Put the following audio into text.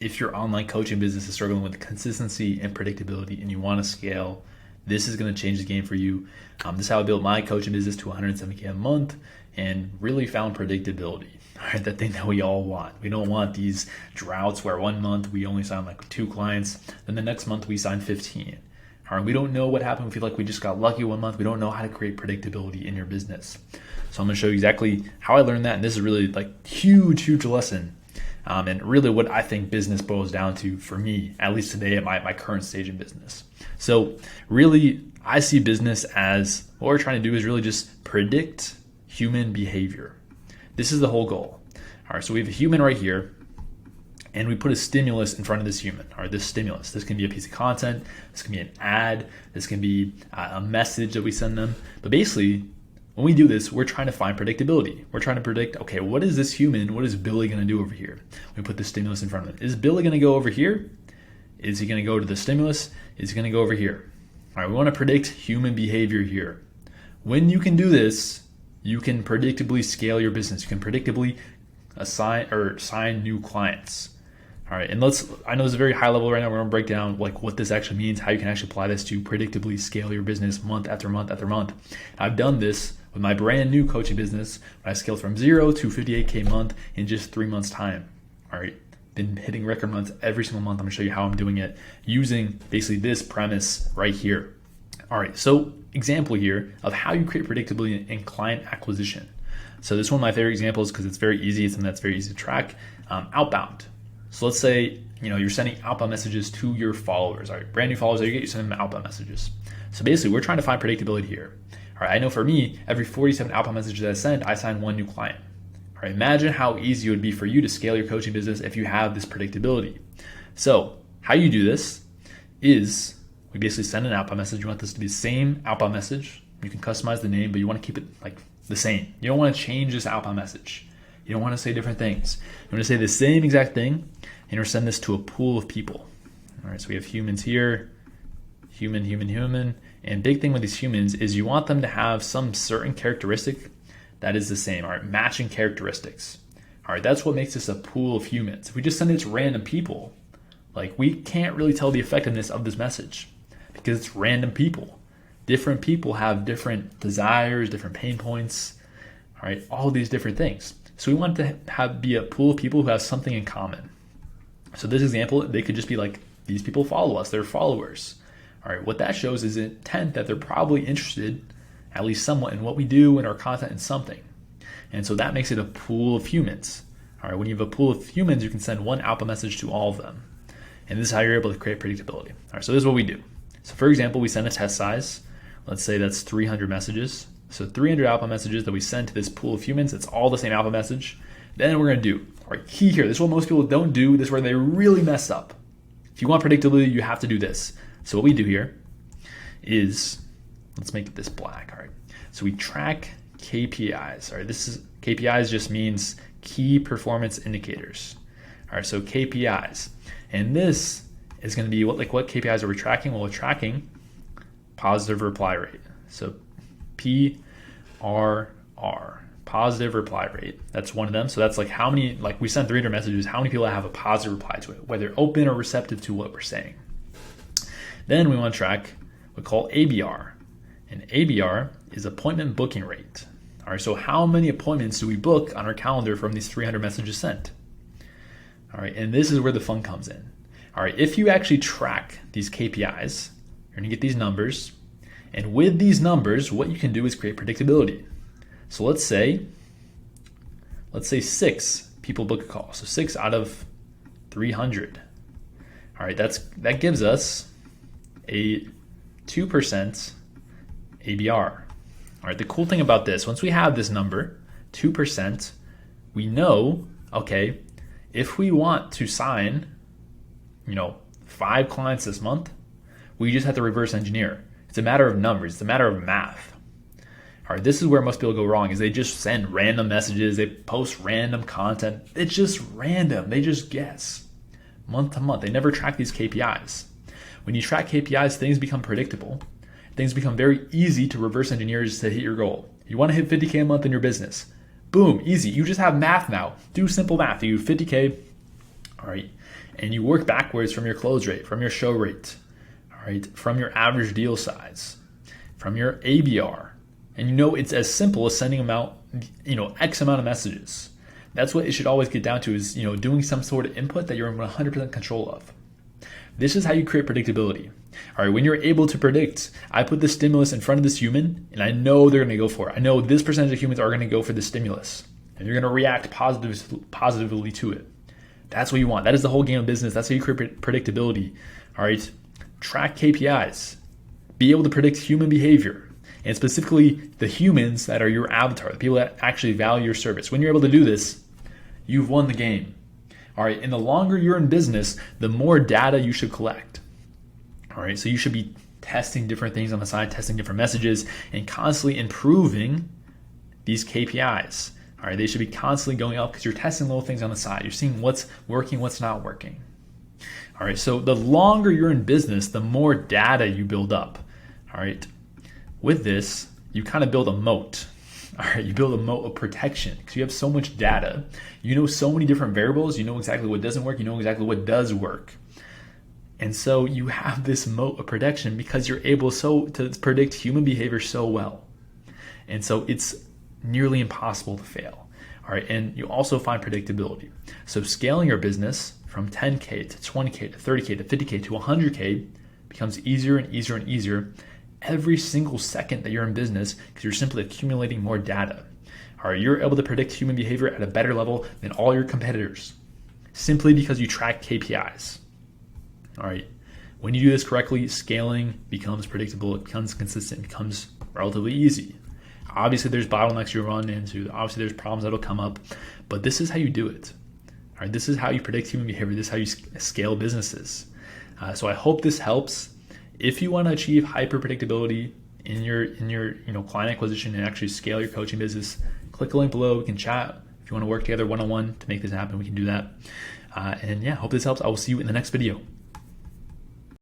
if your online coaching business is struggling with consistency and predictability and you want to scale, this is going to change the game for you. This is how I built my coaching business to 170K a month and really found predictability. All right, that thing that we all want. We don't want these droughts where 1 month we only sign like 2 clients, then the next month we sign 15. All right, we don't know what happened. We feel like we just got lucky 1 month. We don't know how to create predictability in your business. So I'm going to show you exactly how I learned that. And this is really like huge lesson. And really what I think business boils down to for me, at least today at my current stage in business. So really, I see business as what we're trying to do is really just predict human behavior. This is the whole goal. All right, so we have a human right here, and we put a stimulus in front of this human. All right, this stimulus. This can be a piece of content. This can be an ad. This can be a message that we send them. But basically, when we do this, we're trying to find predictability. We're trying to predict, okay, what is this human, what is Billy going to do over here? We put the stimulus in front of him. Is Billy going to go over here? Is he going to go to the stimulus? Is he going to go over here? All right, we want to predict human behavior here. When you can do this, you can predictably scale your business. You can predictably sign new clients. All right, and I know it's a very high level right now. We're going to break down like what this actually means, how you can actually apply this to predictably scale your business month after month after month. I've done this with my brand new coaching business. I scaled from 0 to 58K a month in just 3 months time. All right, been hitting record months every single month. I'm going to show you how I'm doing it using basically this premise right here. All right, so example here of how you create predictability in client acquisition. So this is one of my favorite examples because it's very easy. It's something that's very easy to track. Outbound. So let's say you're sending outbound messages to your followers. All right, brand new followers that you get, you send them outbound messages. So basically, we're trying to find predictability here. All right, I know for me, every 47 outbound messages I send, I sign 1 new client. All right, imagine how easy it would be for you to scale your coaching business if you have this predictability. So how you do this is we basically send an outbound message. You want this to be the same outbound message. You can customize the name, but you want to keep it like the same. You don't want to change this outbound message. You don't want to say different things. You want to say the same exact thing, and we're send this to a pool of people. All right, so we have humans here, human. And big thing with these humans is you want them to have some certain characteristic that is the same. All right, matching characteristics. All right, that's what makes this a pool of humans. If we just send it to random people, like we can't really tell the effectiveness of this message because it's random people. Different people have different desires, different pain points, all right, all these different things. So we want to be a pool of people who have something in common. So this example, they could just be like, these people follow us, they're followers. All right, what that shows is intent that they're probably interested, at least somewhat, in what we do and our content and something. And so that makes it a pool of humans. All right, when you have a pool of humans, you can send 1 outbound message to all of them. And this is how you're able to create predictability. All right, so this is what we do. So for example, we send a test size. Let's say that's 300 messages. So 300 outbound messages that we send to this pool of humans. It's all the same outbound message. Then we're going to do, all right, key here. This is what most people don't do. This is where they really mess up. If you want predictability, you have to do this. So what we do here is, let's make this black. All right. So we track KPIs. All right. KPIs just means key performance indicators. All right. So KPIs, and this is going to be what KPIs are we tracking? Well, we're tracking positive reply rate. So PRR, positive reply rate. That's one of them. So that's like how many, like we send 300 messages, how many people have a positive reply to it, whether open or receptive to what we're saying. Then we want to track what we call ABR. And ABR is appointment booking rate. All right, so how many appointments do we book on our calendar from these 300 messages sent? All right, and this is where the fun comes in. All right, if you actually track these KPIs, you're going to get these numbers. And with these numbers, what you can do is create predictability. So let's say 6 people book a call. So 6 out of 300. All right, that gives us a 2% ABR. All right, the cool thing about this, once we have this number, 2%, we know, okay, if we want to sign, 5 clients this month, we just have to reverse engineer. It's a matter of numbers. It's a matter of math. All right, this is where most people go wrong, is they just send random messages. They post random content. It's just random. They just guess month to month. They never track these KPIs. When you track KPIs, things become predictable. Things become very easy to reverse engineer to hit your goal. You want to hit 50K a month in your business. Boom, easy. You just have math now. Do simple math. You 50K. All right. and you work backwards from your close rate, from your show rate, all right, from your average deal size, from your ABR, and you know it's as simple as sending them out, X amount of messages. That's what it should always get down to, is, doing some sort of input that you're in 100% control of. This is how you create predictability. All right, when you're able to predict, I put the stimulus in front of this human, and I know they're going to go for it. I know this percentage of humans are going to go for the stimulus, and you're going to react positively to it. That's what you want. That is the whole game of business. That's how you create predictability. All right, track KPIs. Be able to predict human behavior, and specifically the humans that are your avatar, the people that actually value your service. When you're able to do this, you've won the game. All right, and the longer you're in business, the more data you should collect. All right, so you should be testing different things on the side, testing different messages, and constantly improving these KPIs. All right, they should be constantly going up because you're testing little things on the side. You're seeing what's working, what's not working. All right, so the longer you're in business, the more data you build up. All right, with this, you kind of build a moat. All right, you build a moat of protection because you have so much data. You know so many different variables. You know exactly what doesn't work. You know exactly what does work. And so you have this moat of protection because you're able to predict human behavior so well. And so it's nearly impossible to fail. All right, and you also find predictability. So scaling your business from 10K to 20K to 30K to 50K to 100K becomes easier and easier and easier every single second that you're in business because you're simply accumulating more data. All right, you're able to predict human behavior at a better level than all your competitors simply because you track KPIs. All right, when you do this correctly, scaling becomes predictable, it becomes consistent, it becomes relatively easy. Obviously, there's bottlenecks you run into. Obviously, there's problems that'll come up, but this is how you do it. All right, this is how you predict human behavior. This is how you scale businesses. So I hope this helps. If you want to achieve hyper predictability in your client acquisition and actually scale your coaching business, click the link below. We can chat. If you want to work together one-on-one to make this happen, we can do that. And yeah, hope this helps. I will see you in the next video.